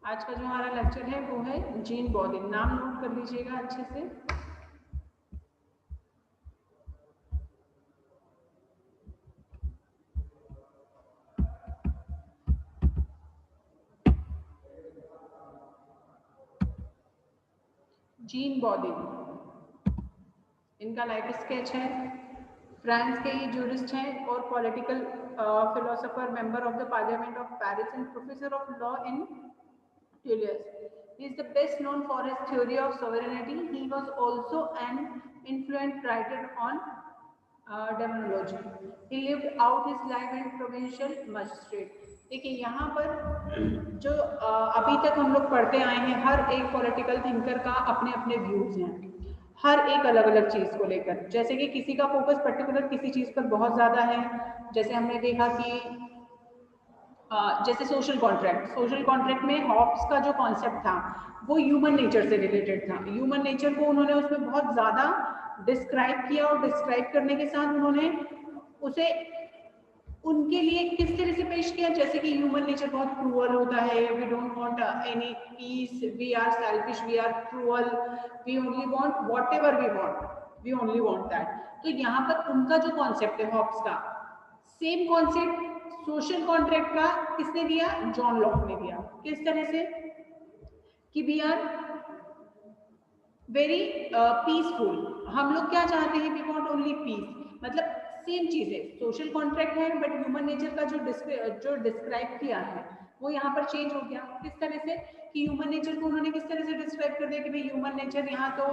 आज का जो हमारा लेक्चर है वो है जीन बॉदिन। नाम नोट कर लीजिएगा अच्छे से। जीन बॉदिन, इनका लाइफ स्केच है। फ्रांस के ये जूरिस्ट हैं और political philosopher, member of the parliament of Paris and professor of law in Toulouse. He is the best known for his theory of sovereignty. He was also an influential writer on demonology. He lived out his life in provincial magistrate. देखिए यहाँ पर जो अभी तक हम लोग पढ़ते आए हैं, हर एक पॉलिटिकल थिंकर का अपने अपने व्यूज हैं, हर एक अलग अलग चीज को लेकर। जैसे कि किसी का फोकस पर्टिकुलर किसी चीज पर बहुत ज्यादा है, जैसे हमने देखा कि जैसे सोशल कॉन्ट्रैक्ट में हॉब्स का जो कॉन्सेप्ट था वो ह्यूमन नेचर से रिलेटेड था। ह्यूमन नेचर को उन्होंने उसमें बहुत ज़्यादा डिस्क्राइब किया और डिस्क्राइब करने के साथ उन्होंने उसे उनके लिए किस तरह से पेश किया, जैसे कि ह्यूमन नेचर बहुत क्रूअल होता है, we don't want any peace, we are selfish, we are cruel, we only want whatever we want, we only want that. तो यहाँ पर उनका जो कॉन्सेप्ट है हॉब्स का, सेम कॉन्सेप्ट सोशल कॉन्ट्रैक्ट का किसने दिया? जॉन लॉक ने दिया। किस तरह से कि वी आर वेरी पीसफुल, हम लोग क्या चाहते हैं? We want only peace. मतलब सेम चीज है, सोशल कॉन्ट्रैक्ट है, बट ह्यूमन नेचर का जो डिस्क्राइब किया है वो यहाँ पर चेंज हो गया। किस तरह से कि ह्यूमन नेचर को उन्होंने किस तरह से डिस्क्राइब कर दिया कि भाई ह्यूमन नेचर, यहाँ तो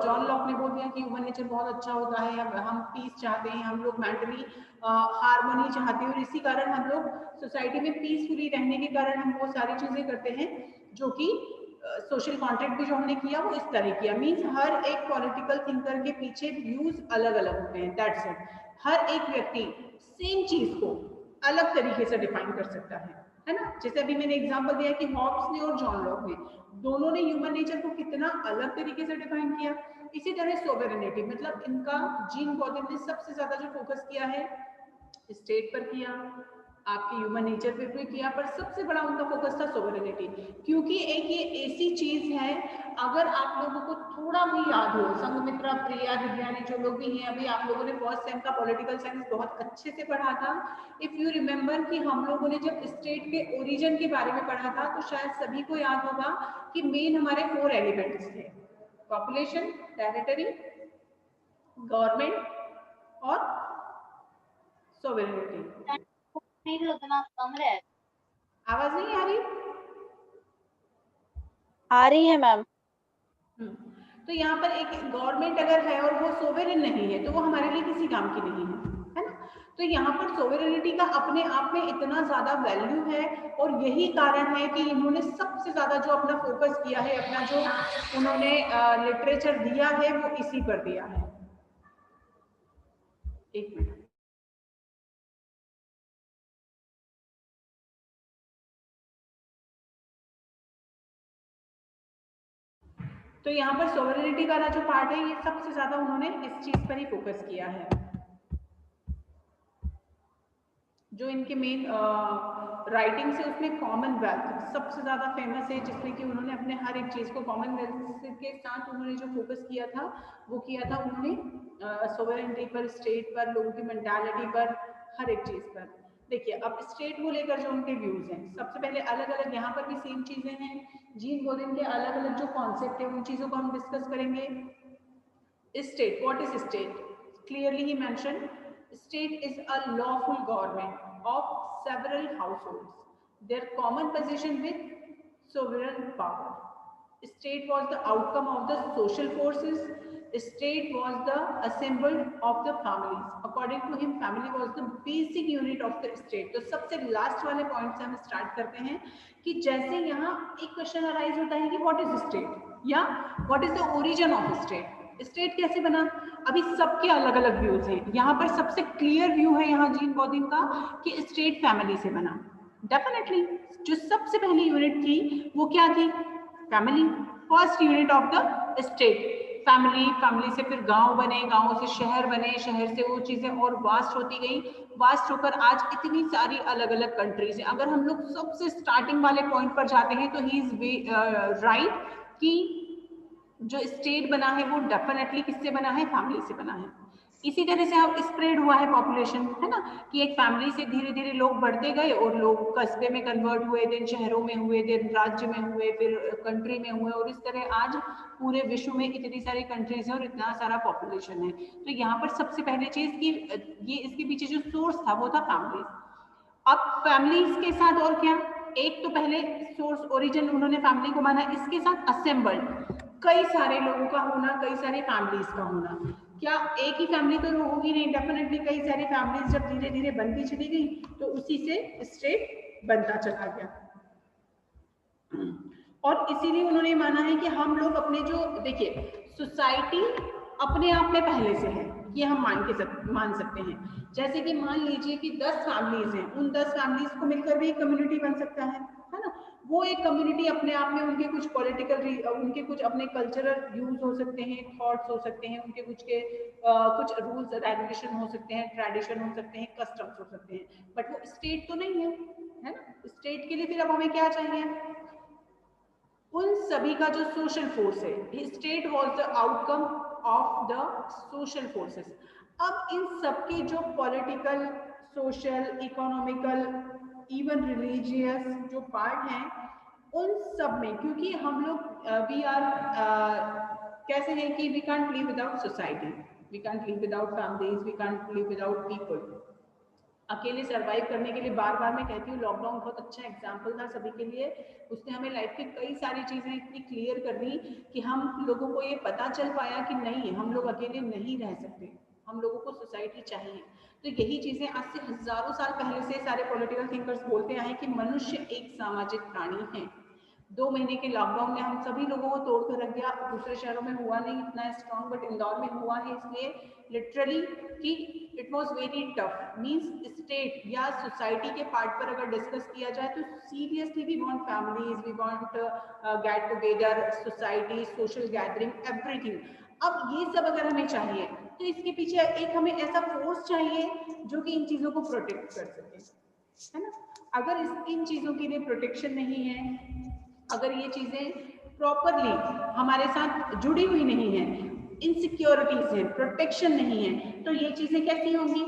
जॉन लॉक ने बोल दिया कि ह्यूमन नेचर बहुत अच्छा होता है, हम पीस चाहते हैं, हम लोग मेंटली हार्मनी चाहते हैं और इसी कारण हम लोग सोसाइटी में पीसफुली रहने के कारण हम वो सारी चीजें करते हैं जो कि सोशल कॉन्ट्रैक्ट भी जो हमने किया वो इस तरह किया। मीन्स हर एक पॉलिटिकल थिंकर के पीछे व्यूज अलग अलग होते हैं, दैट्स इट। हर एक व्यक्ति सेम चीज को अलग तरीके से डिफाइन कर सकता है ना। जैसे अभी मैंने एग्जांपल दिया कि हॉब्स ने और जॉन लॉक ने, दोनों ने ह्यूमन नेचर को कितना अलग तरीके से डिफाइन किया। इसी तरह सोवेरेनिटी, मतलब इनका जीन बॉदिन ने सबसे ज्यादा जो फोकस किया है स्टेट पर किया, आपके ह्यूमन नेचर पे भी किया, पर सबसे बड़ा उनका फोकस था सोवरेनिटी। क्योंकि एक ये ऐसी चीज है, अगर आप लोगों को थोड़ा भी याद हो, संघमित्रा, प्रिया, दिव्यानी जो लोग भी हैं, अभी आप लोगों ने फर्स्ट सेम का पॉलिटिकल साइंस बहुत अच्छे से पढ़ा था। इफ यू रिमेम्बर कि हम लोगों ने जब स्टेट के ओरिजिन के बारे में पढ़ा था तो शायद सभी को याद होगा कि मेन हमारे 4 एलिमेंट्स थे: पॉपुलेशन, टेरिटरी, गवर्नमेंट और सोवरेनिटी। आवाज नहीं आ रही? आ रही है मैम। तो यहाँ पर एक गवर्नमेंट अगर है और वो सोवेरेन नहीं है तो वो हमारे लिए किसी काम की नहीं है ना। तो यहाँ पर सोवेरेनिटी का अपने आप में इतना ज्यादा वैल्यू है और यही कारण है कि इन्होंने सबसे ज्यादा जो अपना फोकस किया है, अपना जो उन्होंने लिटरेचर दिया है वो इसी पर दिया है। एक मिनट। तो यहाँ पर सोवरेनिटी वाला जो पार्ट है ये सबसे ज्यादा उन्होंने इस चीज पर ही फोकस किया है। जो इनके मेन राइटिंग्स है उसमें कॉमनवेल्थ सबसे ज़्यादा फेमस है, जिसमें कि उन्होंने अपने हर एक चीज़ को कॉमनवेल्थ के साथ उन्होंने जो फोकस किया था वो किया था उन्होंने सोवरेनिटी पर, स्टेट पर, लोगों की मेंटालिटी पर, हर एक चीज़ पर। देखिए अब स्टेट को लेकर जो उनके व्यूज़ हैं, सबसे पहले अलग अलग, यहाँ पर भी सेम चीज़ें हैं, जीन बॉदिन के अलग अलग जो कॉन्सेप्ट है उन चीज़ों को हम डिस्कस करेंगे। State, what is state? Clearly he mentioned, state is a lawful government of several households, their common possession with sovereign power. State was the outcome of the social forces. State was the assembled of the families. According to him, family was the basic unit of the state. तो सबसे last वाले point से हम start करते हैं कि जैसे यहाँ एक क्वेश्चन अराइज होता है कि व्हाट इज स्टेट या what is the origin of state, state कैसे बना। अभी सबके अलग अलग व्यूज हैं। यहाँ पर सबसे क्लियर व्यू है यहाँ जीन बॉदिन का कि स्टेट फैमिली से बना। डेफिनेटली जो सबसे पहली यूनिट थी वो क्या थी? Family. First unit of the state family. Family से फिर गांव बने, गांव से शहर बने, शहर से वो चीजें और वास्ट होती गई, वास्ट होकर आज इतनी सारी अलग अलग कंट्रीज हैं। अगर हम लोग सबसे स्टार्टिंग वाले पॉइंट पर जाते हैं तो ही इज राइट कि जो स्टेट बना है वो डेफिनेटली किससे बना है, फैमिली से बना है। इसी तरह से अब स्प्रेड हुआ है पॉपुलेशन, है ना, कि एक फैमिली से धीरे धीरे लोग बढ़ते गए और लोग कस्बे में कन्वर्ट हुए, देन शहरों में हुए, देन राज्य में हुए, फिर कंट्री में हुए, और इस तरह आज पूरे विश्व में इतनी सारी कंट्रीज हैं और इतना सारा पॉपुलेशन है। तो यहाँ पर सबसे पहले चीज कि ये इसके पीछे जो सोर्स था वो था फैमिली। अब फैमिलीज के साथ और क्या, एक तो पहले सोर्स ओरिजिन उन्होंने फैमिली को माना, इसके साथ असेंबल्ड कई सारे लोगों का होना, कई सारे फैमिलीज का होना। क्या एक ही फैमिली तो होगी नहीं, डेफिनेटली कई सारी फैमिलीज जब धीरे धीरे बनती चली गई तो उसी से स्टेट बनता चला गया। और इसीलिए उन्होंने माना है कि हम लोग अपने जो, देखिए सोसाइटी अपने आप में पहले से है, ये हम मान सकते हैं। जैसे कि मान लीजिए कि 10 फैमिलीज हैं, उन 10 फैमिलीज को मिलकर भी एक कम्युनिटी बन सकता है ना। वो एक कम्युनिटी अपने आप में, उनके कुछ पॉलिटिकल, उनके कुछ अपने कल्चरल यूज हो सकते हैं, थॉट्स हो सकते हैं, उनके कुछ रूल्स रेगुलेशन हो सकते हैं, ट्रेडिशन हो सकते हैं, कस्टम्स हो सकते हैं, बट वो स्टेट तो नहीं है ना। स्टेट के लिए फिर अब हमें क्या चाहिए, उन सभी का जो सोशल फोर्स है। State was the outcome of the social forces. अब इन सबके जो political, social, economical, even religious जो पार्ट हैं, उन सब में, क्योंकि हम लोग वी आर कैसे हैं कि we can't live without society, we can't live without families, we can't live without people. अकेले सरवाइव करने के लिए, बार बार मैं कहती हूँ, लॉकडाउन बहुत अच्छा एग्जाम्पल था सभी के लिए। उसने हमें लाइफ की कई सारी चीजें इतनी क्लियर कर दी कि हम लोगों को ये पता चल पाया कि नहीं, हम लोग अकेले नहीं रह सकते, हम लोगों को सोसाइटी चाहिए। तो यही चीजें आज से हजारों साल पहले से सारे पॉलिटिकल थिंकर्स बोलते आए कि मनुष्य एक सामाजिक प्राणी है। 2 महीने के लॉकडाउन ने हम सभी लोगों को तोड़ कर रख दिया। दूसरे शहरों में हुआ नहीं इतना स्ट्रॉन्ग, बट इंदौर में हुआ है, इसलिए लिटरली कि it was very tough. Means state या सोसाइटी के पार्ट पर अगर डिस्कस किया जाए तो seriously we want families, we want get together, society, social gathering, everything. अब ये सब अगर हमें चाहिए तो इसके पीछे एक हमें ऐसा फोर्स चाहिए जो कि इन चीजों को प्रोटेक्ट कर सके, है ना। अगर इन चीजों के लिए प्रोटेक्शन नहीं है, अगर ये चीजें प्रॉपरली हमारे साथ जुड़ी हुई नहीं है, इनसिक्योरिटीज है, प्रोटेक्शन नहीं है, तो ये चीजें कैसी होंगी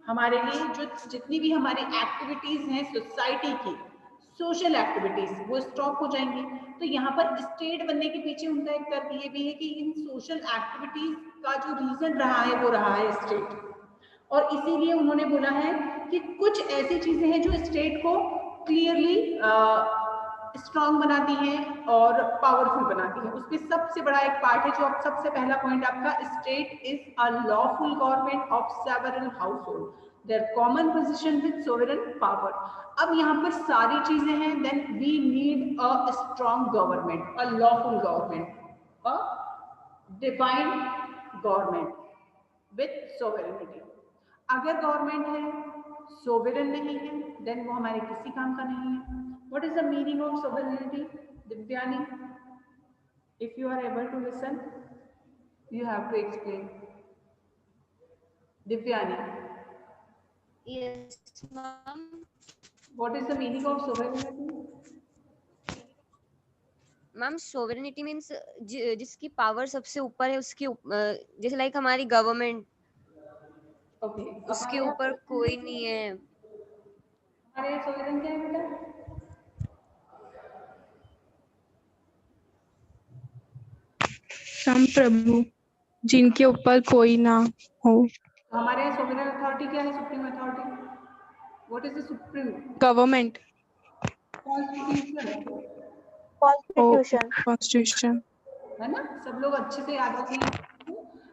हमारे लिए। जो जितनी भी हमारी एक्टिविटीज हैं सोसाइटी की, सोशल एक्टिविटीज, वो स्टॉप हो जाएंगी। तो यहाँ पर स्टेट बनने के पीछे उनका एक तर्क ये भी है कि इन सोशल एक्टिविटीज का जो रीजन रहा है वो रहा है स्टेट। और इसीलिए उन्होंने बोला है कि कुछ ऐसी चीजें हैं जो स्टेट को क्लियरली स्ट्रॉन्ग बनाती हैं और पावरफुल बनाती हैं। उसमें सबसे बड़ा एक पार्ट है जो अब सबसे पहला पॉइंट आपका, state is a lawful government of several household, their common position with sovereign power. अब यहाँ पर सारी चीजें हैं, then we need a strong government, a lawful government, a divine government with sovereignty. अगर गवर्नमेंट है सोवरेन नहीं है, देन वो हमारे किसी काम का नहीं है। What is the meaning of sovereignty, Divyani? If you are able to listen, you have to explain. Divyani. Yes, ma'am. What is the meaning of sovereignty? Ma'am sovereignty means जिसकी पावर सबसे ऊपर है उसकी जैसे लाइक हमारी government, Okay. उसके ऊपर कोई नहीं है। हमारे सोवरेन क्या है बेटा? संप्रभु, जिनके ऊपर कोई ना हो। हमारे यहाँ सोवरेन अथॉरिटी क्या है? Supreme authority. What is the supreme? Government. Constitution है ना, सब लोग अच्छे से याद रखें।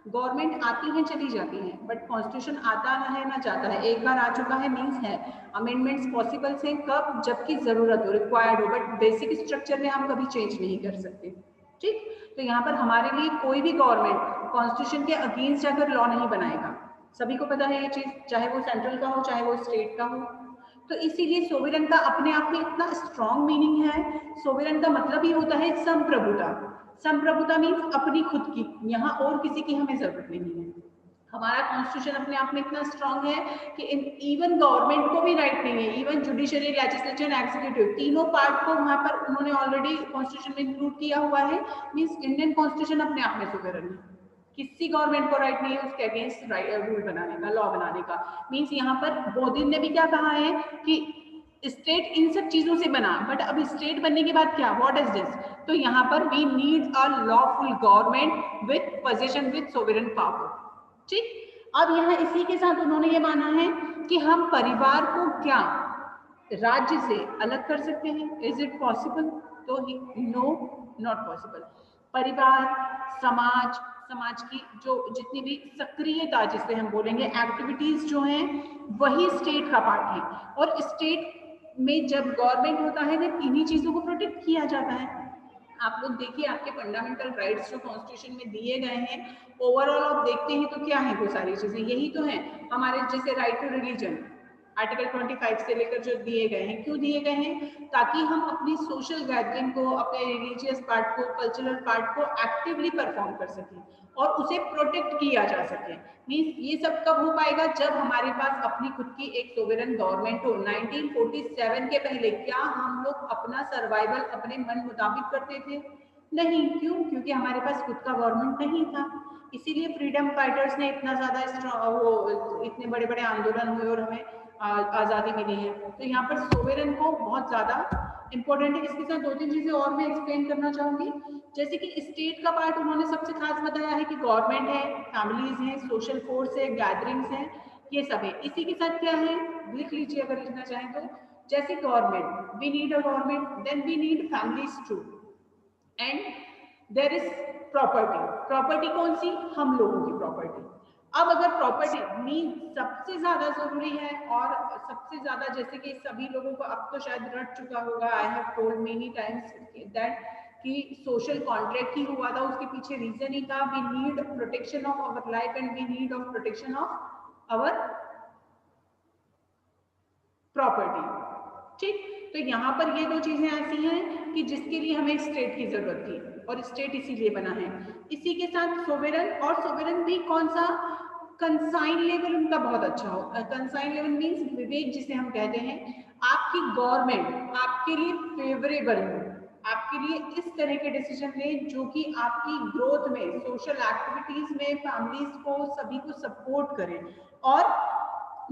गवर्नमेंट आती है चली जाती है, बट कॉन्स्टिट्यूशन आता है ना जाता है। एक बार आ चुका है मीन्स है, अमेंडमेंट्स पॉसिबल हैं कब, जबकि जरूरत हो, रिक्वायर्ड हो, बट बेसिक स्ट्रक्चर में हम कभी चेंज नहीं कर सकते। ठीक, तो यहाँ पर हमारे लिए कोई भी गवर्नमेंट कॉन्स्टिट्यूशन के अगेंस्ट जाकर लॉ नहीं बनाएगा, सभी को पता है ये चीज, चाहे वो सेंट्रल का हो चाहे वो स्टेट का हो। तो इसीलिए सोवरेन का अपने आप में इतना स्ट्रॉन्ग मीनिंग है। सोवरेन का मतलब ही होता है संप्रभुता। संप्रभुता मीन्स अपनी खुद की, यहाँ और किसी की हमें जरूरत नहीं है। हमारा कॉन्स्टिट्यूशन अपने आप में इतना स्ट्रांग है कि इवन गवर्नमेंट को भी राइट नहीं है, इवन जुडिशरी, लेजिस्लेचर, एग्जीक्यूटिव, तीनों पार्ट को वहां पर उन्होंने ऑलरेडी कॉन्स्टिट्यूशन में इंक्लूड किया हुआ है। मींस इंडियन कॉन्स्टिट्यूशन अपने आप में सुवेरन है, किसी गवर्नमेंट को राइट नहीं है उसके अगेंस्ट रूल बनाने का, लॉ बनाने का। मींस यहाँ पर बोधिन ने भी क्या कहा है कि स्टेट इन सब चीजों से बना, बट अब स्टेट बनने के बाद क्या, व्हाट इज दिस, तो यहाँ पर we need a lawful government with position with sovereign power. ठीक, अब यहाँ इसी के साथ उन्होंने ये माना है कि हम परिवार को क्या राज्य से अलग कर सकते हैं, इज इट पॉसिबल, तो नो, नॉट पॉसिबल। परिवार, समाज, समाज की जो जितनी भी सक्रियता जिसे हम बोलेंगे एक्टिविटीज जो हैं वही स्टेट का पार्ट है, और स्टेट में जब गवर्नमेंट होता है तब इन्हीं चीजों को प्रोटेक्ट किया जाता है। आप लोग देखिए आपके फंडामेंटल राइट्स जो कॉन्स्टिट्यूशन में दिए गए हैं, ओवरऑल आप देखते हैं तो क्या है वो सारी चीजें, यही तो है हमारे, जैसे राइट टू रिलीजन आर्टिकल 25 से लेकर जो दिए गए हैं, क्यों दिए गए हैं, ताकि हम अपनी सोशल गैदरिंग को, अपने रिलीजियस पार्ट को, कल्चरल पार्ट को एक्टिवली परफॉर्म कर सकें और उसे प्रोटेक्ट किया जा सके। मीन्स ये सब कब हो पाएगा, जब हमारे पास अपनी खुद की एक सोवरेन गवर्नमेंट हो। 1947 के पहले क्या हम लोग अपना सर्वाइवल अपने मन मुताबिक करते थे? नहीं, क्यों? क्योंकि हमारे पास खुद का गवर्नमेंट नहीं था। इसीलिए फ्रीडम फाइटर्स ने इतना ज्यादा वो इतने बड़े बड़े आंदोलन हुए और हमें आजादी मिली है। तो यहाँ पर सोवरेन को बहुत ज्यादा इंपॉर्टेंट है। इसके साथ दो तीन चीजें और मैं एक्सप्लेन करना चाहूंगी, जैसे कि स्टेट का पार्ट उन्होंने सबसे खास बताया है कि गवर्नमेंट है, फैमिलीज हैं, सोशल फोर्स है, गैदरिंग्स हैं, ये सब है। इसी के साथ क्या है, लिख लीजिए अगर लिखना चाहें तो, जैसे government, we need a government, then we need families too, and there is property. Property कौन सी? हम लोगों की प्रॉपर्टी। अब अगर प्रॉपर्टी मीन सबसे ज्यादा जरूरी है, और सबसे ज्यादा जैसे कि सभी लोगों को अब तो शायद रट चुका होगा, I have told many times that कि सोशल कॉन्ट्रैक्ट ही हुआ था, उसके पीछे रीजन ही था we need protection of our life and we need of protection of our property. ठीक, तो यहाँ पर ये दो चीजें ऐसी हैं कि जिसके लिए हमें स्टेट की जरूरत थी, और स्टेट इसीलिए बना है। इसी के साथ सोवेरन, और सोवेरन भी कौन सा, कंसाइन लेवल उनका बहुत अच्छा हो। कंसाइन लेवल मीन्स विवेक जिसे हम कहते हैं, आपकी गवर्नमेंट आपके लिए फेवरेबल हो, आपके लिए इस तरह के डिसीजन ले जो कि आपकी ग्रोथ में, सोशल एक्टिविटीज में, फैमिलीज को, सभी को सपोर्ट करें, और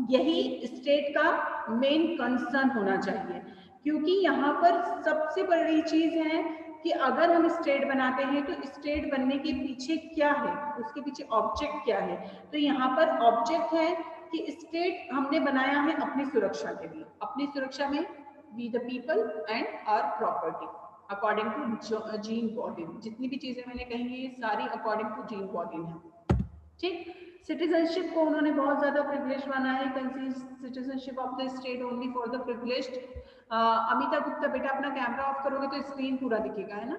यही स्टेट का मेन कंसर्न होना चाहिए। क्योंकि यहाँ पर सबसे बड़ी चीज है कि अगर हम स्टेट बनाते हैं तो स्टेट बनने के पीछे क्या है, उसके पीछे ऑब्जेक्ट क्या है। तो यहाँ पर ऑब्जेक्ट है कि स्टेट हमने बनाया है अपनी सुरक्षा के लिए, अपनी सुरक्षा में we the people and our property according to Jean Bodin. जितनी भी चीजें मैंने कही है ये सारी अकॉर्डिंग टू जीन बॉर्डिन है। ठीक, सिटीजनशिप को उन्होंने बहुत ज्यादा प्रिविलेज माना है, citizenship of the state only for the privileged. Amita Gupta बेटा अपना कैमरा ऑफ करोगे तो स्क्रीन पूरा दिखेगा, है ना।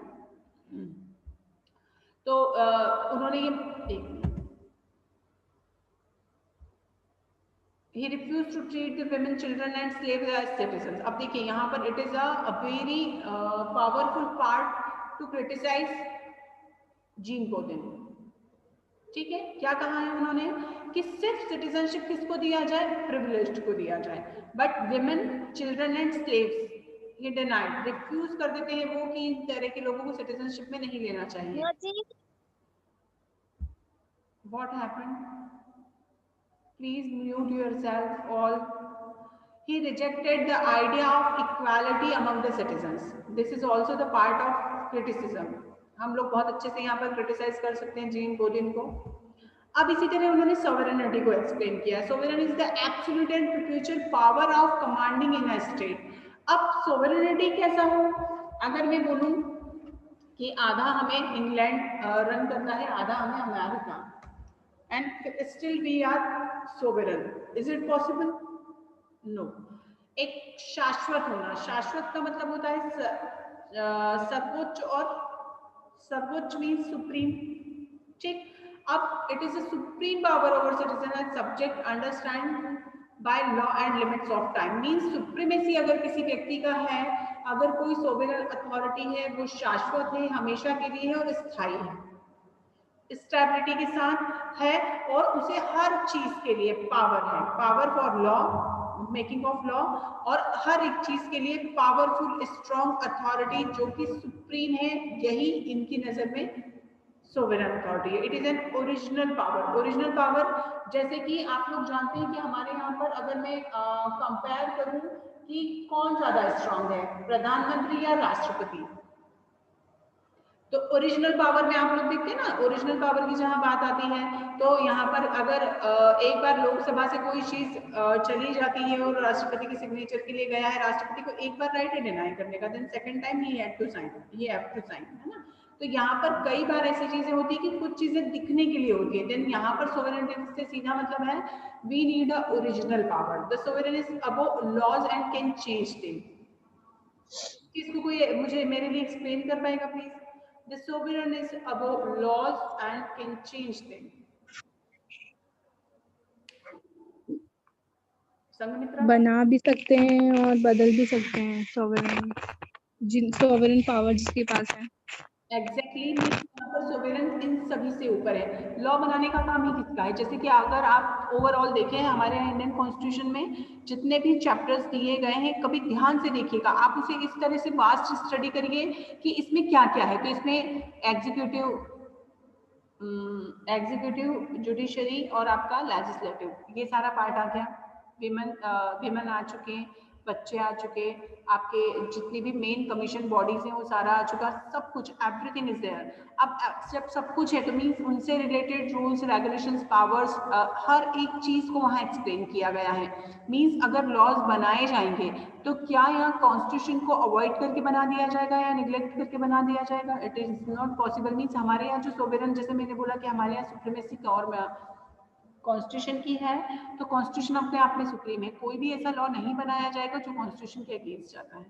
तो उन्होंने ये He refused to treat the women, children and slaves as citizens. अब देखिए यहाँ पर it is a very powerful part to criticize Jean Bodin. ठीक है, क्या कहा है उन्होंने कि सिर्फ सिटीजनशिप किसको दिया जाए, प्रिविलेज्ड को दिया जाए, but women, children and slaves ही डिनाइड, रिफ्यूज कर देते हैं वो कि इन तरह के लोगों को सिटीजनशिप में नहीं लेना चाहिए। What happened, please mute yourself all. He rejected the idea of equality among the citizens. This is also the part of criticism. हम लोग बहुत अच्छे से यहाँ पर क्रिटिसाइज कर सकते हैं जीन बॉर्डिन को। अब इसी तरह उन्होंने सोवरेनिटी को एक्सप्लेन किया। Sovereign is the absolute and perpetual power of commanding in a state. अब सोवरेनिटी कैसा हो, अगर मैं बोलूं कि आधा हमें इंग्लैंड रन करता है, आधा हमें America, and still we are sovereign, is it possible? No. एक शाश्वत होना, शाश्वत का मतलब होता है सर्वोच्च, और सर्वोच्च मीन्स सुप्रीम। ठीक, अब it is a supreme power over citizen and subject understand by law and limits of time. Means supremacy अगर किसी व्यक्ति का है, अगर कोई सोवरेन अथॉरिटी है, वो शाश्वत है, हमेशा के लिए है और स्थायी है। स्टेबिलिटी के साथ है, और उसे हर चीज के लिए पावर है, power for law, making of law, और हर एक चीज के लिए पावरफुल स्ट्रॉन्ग अथॉरिटी जो कि सुप्रीम है, यही इनकी नजर में सोवरेन अथॉरिटी है। It is an original power. Original power जैसे कि आप लोग जानते हैं कि हमारे यहाँ पर अगर मैं कंपेयर करूं कि कौन ज्यादा स्ट्रॉन्ग है, प्रधानमंत्री या राष्ट्रपति, तो ओरिजिनल पावर में आप लोग देखते हैं ना, ओरिजिनल पावर की जहां बात आती है तो यहाँ पर अगर एक बार लोकसभा से कोई चीज चली जाती है और राष्ट्रपति के सिग्नेचर के लिए गया है, राष्ट्रपति को एक बार राइट है डिनाई करने का, then second time he have to sign, है ना। तो यहाँ पर कई बार ऐसी चीजें होती है कि कुछ चीजें दिखने के लिए होती है, देन यहाँ पर सोवरेनिटी से सीधा मतलब है we need a original power, the sovereign is above laws and can change things. इसको कोई मुझे मेरे लिए एक्सप्लेन कर पाएगा please? The sovereign is above laws and can change them. Sanghamitra? बना भी सकते हैं और बदल भी सकते हैं सोवरेन, जिन सोवरेन पावर जिसके पास है। एग्जैक्टली, यहाँ पर सोवरेन इन सभी से ऊपर है। लॉ बनाने का काम ही किसका है? जैसे कि अगर आप ओवरऑल देखें हमारे इंडियन कॉन्स्टिट्यूशन में जितने भी चैप्टर्स दिए गए हैं, कभी ध्यान से देखिएगा, आप उसे इस तरह से वास्ट स्टडी करिए कि इसमें क्या क्या है। तो इसमें एग्जीक्यूटिव, जुडिशरी और आपका लेजिस्लेटिव, ये सारा पार्ट आ गया। विमेन आ चुके, बच्चे आ चुके, आपके जितनी भी मेन कमीशन बॉडीज हैं वो सारा आ चुका, सब कुछ एवरीथिंग इज देयर। अब जब सब कुछ है तो मीन्स उनसे रिलेटेड रूल्स, रेगुलेशंस, पावर्स, हर एक चीज को वहाँ एक्सप्लेन किया गया है। मीन्स अगर लॉज बनाए जाएंगे तो क्या यहाँ कॉन्स्टिट्यूशन को अवॉइड करके बना दिया जाएगा या निग्लेक्ट करके बना दिया जाएगा? It is not possible. Means हमारे यहाँ जो सोवरेन, जैसे मैंने बोला कि हमारे यहाँ सुप्रीमेसी और कॉन्स्टिट्यूशन की है, तो कॉन्स्टिट्यूशन अपने आप में सुप्रीम है, कोई भी ऐसा लॉ नहीं बनाया जाएगा जो कॉन्स्टिट्यूशन के अगेंस्ट जाता है।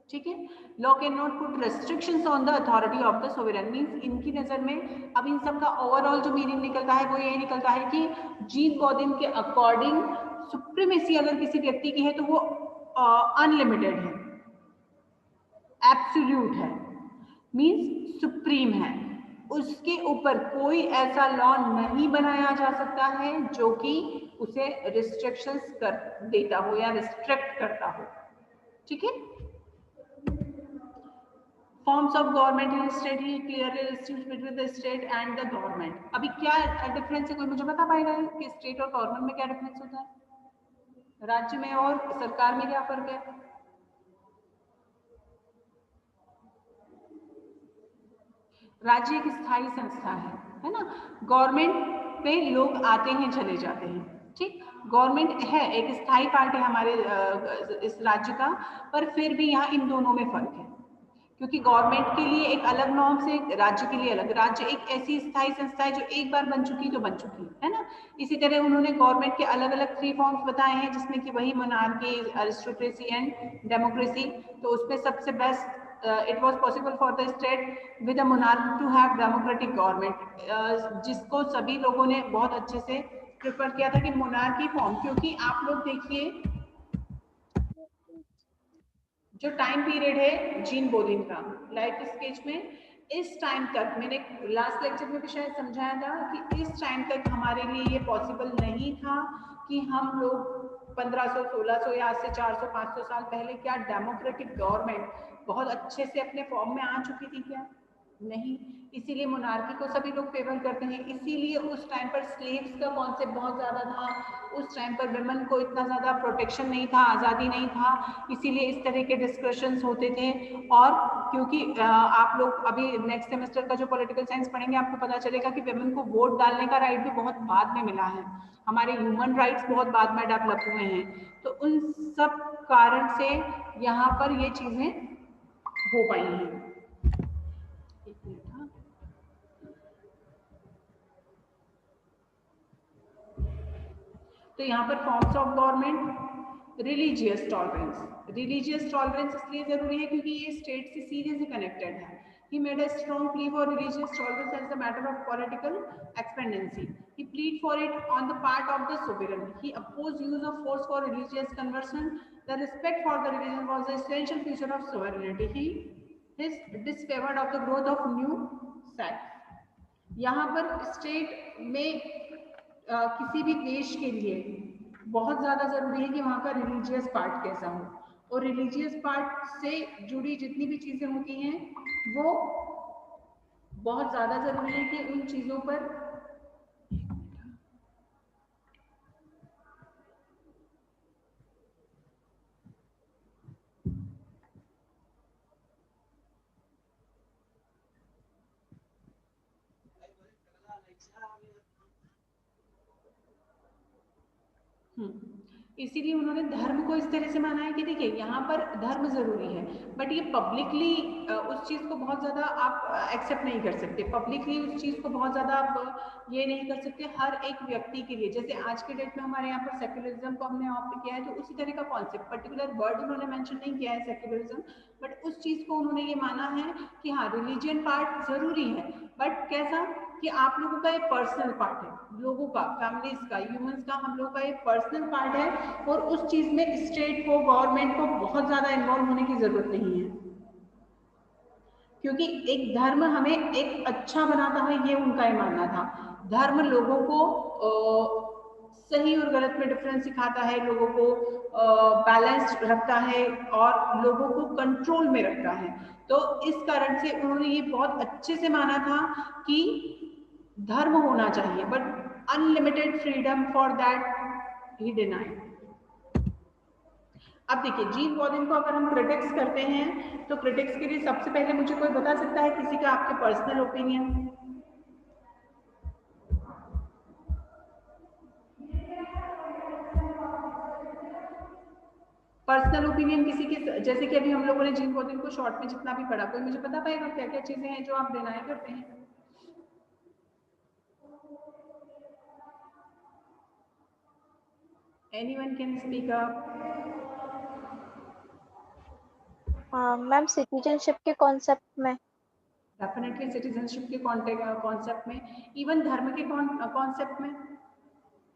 ठीक है, law can not put restrictions on the authority of the sovereign. Means इनकी नजर में अब इन सब का ओवरऑल जो मीनिंग निकलता है वो ये निकलता है कि जीन बॉदिन के अकॉर्डिंग सुप्रीमेसी अगर किसी व्यक्ति की है तो वो अनलिमिटेड है, एब्सोल्यूट है, मींस सुप्रीम है, उसके ऊपर कोई ऐसा लॉ नहीं बनाया जा सकता है जो कि उसे रिस्ट्रिक्शंस कर देता हो या रिस्ट्रिक्ट करता हो। ठीक है, forms of government in state he clearly distinguish between the state and the government. अभी क्या डिफरेंस है, कोई मुझे बता पाएगा कि स्टेट और गवर्नमेंट में क्या डिफरेंस होता है? राज्य में और सरकार में क्या फर्क है? राज्य एक स्थायी संस्था है ना। गवर्नमेंट पे लोग आते हैं चले जाते हैं, ठीक, गवर्नमेंट है एक स्थायी पार्ट है हमारे इस राज्य का, पर फिर भी यहाँ इन दोनों में फर्क है, क्योंकि गवर्नमेंट के लिए एक अलग नॉर्म्स है, राज्य के लिए अलग। राज्य एक ऐसी स्थायी संस्था है जो एक बार बन चुकी तो बन चुकी है ना। इसी तरह उन्होंने गवर्नमेंट के अलग अलग 3 फॉर्म्स बताए हैं, जिसमें कि वही मोनार्की, अरिस्टोक्रेसी एंड डेमोक्रेसी। तो उसमें सबसे best it was possible for the state with a monarch to have democratic government, जिसको सभी लोगों ने बहुत अच्छे से प्रेफर किया था कि मोनार्की फॉर्म, क्योंकि आप लोग देखिए जो टाइम पीरियड है जीन बोलिन का लाइफ स्केच में, इस टाइम तक मैंने लास्ट लेक्चर में भी शायद समझाया था कि इस टाइम तक हमारे लिए ये पॉसिबल नहीं था कि हम लोग 1500, 1600 या आज से 400, 500 साल पहले क्या डेमोक्रेटिक गवर्नमेंट बहुत अच्छे से अपने फॉर्म में आ चुकी थी? क्या नहीं। इसीलिए मोनार्की को सभी लोग फेवर करते हैं। इसीलिए उस टाइम पर स्लेव्स का कॉन्सेप्ट बहुत ज़्यादा था, उस टाइम पर वुमेन को इतना ज़्यादा प्रोटेक्शन नहीं था, आज़ादी नहीं था, इसीलिए इस तरह के डिस्कशंस होते थे। और क्योंकि आप लोग अभी नेक्स्ट सेमेस्टर का जो पॉलिटिकल साइंस पढ़ेंगे आपको पता चलेगा कि वुमेन को वोट डालने का राइट भी बहुत बाद में मिला है, हमारे ह्यूमन राइट्स बहुत बाद में डेवलप हुए हैं। तो उन सब कारण से यहाँ पर ये चीज़ें हो पाई हैं। तो यहाँ पर forms of government, religious tolerance. Religious tolerance इसलिए जरूरी है क्योंकि ये स्टेट से सीधे से कनेक्टेड है। He made a strong plea for religious tolerance as a matter of political expediency. He pleaded for it on the part of the sovereign. He opposed use of force for religious conversion. The respect for the religion was the essential feature of sovereignty. He disfavored of the growth of new sex. यहाँ पर state में किसी भी देश के लिए बहुत ज्यादा जरूरी है कि वहाँ का रिलीजियस पार्ट कैसा हो, और रिलीजियस पार्ट से जुड़ी जितनी भी चीजें होती हैं वो बहुत ज्यादा जरूरी है कि उन चीजों पर इसीलिए उन्होंने धर्म को इस तरह से माना है कि देखिए यहाँ पर धर्म जरूरी है, बट ये पब्लिकली उस चीज को बहुत ज्यादा आप एक्सेप्ट नहीं कर सकते, पब्लिकली उस चीज को बहुत ज्यादा आप ये नहीं कर सकते हर एक व्यक्ति के लिए। जैसे आज के डेट में हमारे यहाँ पर सेक्युलरिज्म को हमने ऑप्ट किया है, तो उसी तरह का कॉन्सेप्ट, पर्टिकुलर वर्ड उन्होंने मेंशन नहीं किया है सेक्युलरिज्म, बट उस चीज को उन्होंने ये माना है कि हाँ रिलीजियन पार्ट जरूरी है, बट कैसा कि आप लोगों का एक पर्सनल पार्ट है, लोगों का, फैमिलीज का, ह्यूमंस का, हम लोगों का एक पर्सनल पार्ट है, और उस चीज में स्टेट को, गवर्नमेंट को बहुत ज्यादा इन्वॉल्व होने की जरूरत नहीं है, क्योंकि एक धर्म हमें एक अच्छा बनाता है, ये उनका ही मानना था। धर्म लोगों को सही और गलत में डिफरेंस सिखाता है, लोगों को बैलेंस रखता है और लोगों को कंट्रोल में रखता है। तो इस कारण से उन्होंने ये बहुत अच्छे से माना था कि धर्म होना चाहिए, but unlimited freedom for that he denied. अब देखिए जीन बॉदिन को अगर हम क्रिटिक्स करते हैं, तो क्रिटिक्स के लिए सबसे पहले मुझे कोई बता सकता है किसी का आपके पर्सनल ओपिनियन? पर्सनल ओपिनियन किसी के, जैसे कि अभी हम लोगों ने जीन बॉदिन को शॉर्ट में जितना भी पढ़ा, कोई मुझे बता पाएगा क्या क्या चीजें हैं जो आप डिनाई करते हैं? Anyone can speak up? Ma'am citizenship के कॉन्सेप्ट में, डेफिनेटली सिटीजनशिप के कॉन्सेप्ट में, इवन धर्म के कॉन्सेप्ट में,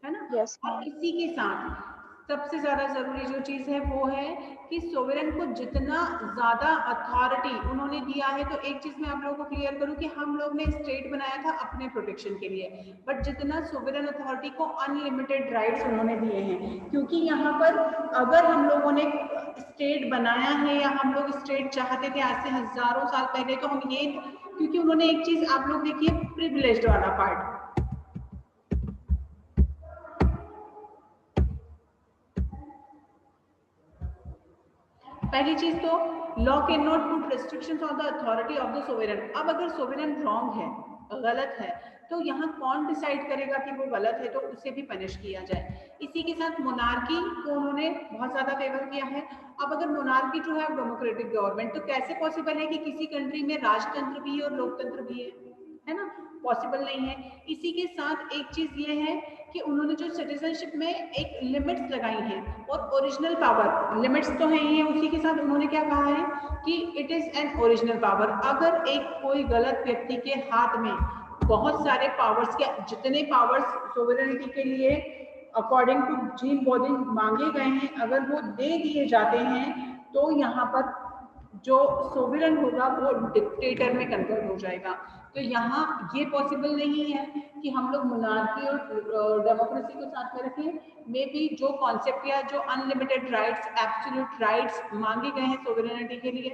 है ना? यस और इसी के साथ सबसे ज्यादा जरूरी जो चीज है वो है कि सोवरेन को जितना ज्यादा अथॉरिटी उन्होंने दिया है, तो एक चीज मैं आप लोगों को क्लियर करूं कि हम लोग ने स्टेट बनाया था अपने प्रोटेक्शन के लिए, बट जितना सोवरेन अथॉरिटी को अनलिमिटेड राइट्स उन्होंने दिए हैं, क्योंकि यहाँ पर अगर हम लोगों ने स्टेट बनाया है या हम लोग स्टेट चाहते थे आज से हजारों साल पहले, तो हम ये, क्योंकि उन्होंने एक चीज आप लोग देखिए प्रिविलेज्ड वाला पार्ट, पहली चीज तो law can not put restrictions on the authority of the sovereign. अब अगर सोवरेन रॉन्ग है, गलत है, तो यहाँ कौन डिसाइड करेगा कि वो गलत है, तो उसे भी पनिश किया जाए। इसी के साथ मोनार्की को उन्होंने बहुत ज्यादा फेवर किया है। अब अगर monarchy to have democratic government, तो कैसे पॉसिबल है कि किसी कंट्री में राजतंत्र भी है और लोकतंत्र भी है ना? पॉसिबल नहीं है। इसी के साथ एक चीज ये है कि उन्होंने जो सिटीजनशिप में एक लिमिट्स लगाई हैं, और ओरिजिनल पावर लिमिट्स तो है ही है, उसी के साथ उन्होंने क्या कहा है कि it is an original power. अगर एक कोई गलत व्यक्ति के हाथ में बहुत सारे पावर्स के, जितने पावर्स सोवरेनिटी के लिए अकॉर्डिंग टू जीन बॉदिन मांगे गए हैं, अगर वो दे दिए जाते हैं, तो यहाँ पर जो सोवरेन होगा वो डिक्टेटर में कन्वर्ट हो जाएगा। तो यहाँ ये पॉसिबल नहीं है कि हम लोग मोनार्की और डेमोक्रेसी को साथ में रखें। मे बी जो कॉन्सेप्ट या जो अनलिमिटेड राइट्स, एब्सोल्यूट राइट्स मांगे गए हैं सोवरेनिटी के लिए,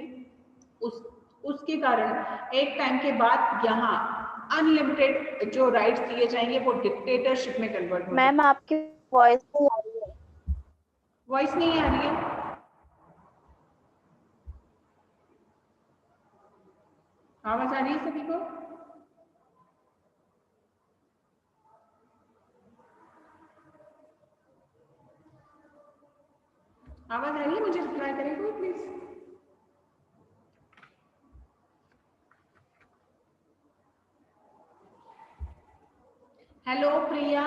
उसके कारण एक टाइम के बाद यहाँ अनलिमिटेड जो राइट्स दिए जाएंगे वो डिक्टेटरशिप में कन्वर्ट हो। मैम आपकी वॉइस नहीं आ रही है। वॉइस नहीं आ रही है? आवाज आ रही है सभी को? आवाज आ रही है? मुझे रिप्लाई करेगा प्लीज। Hello Priya.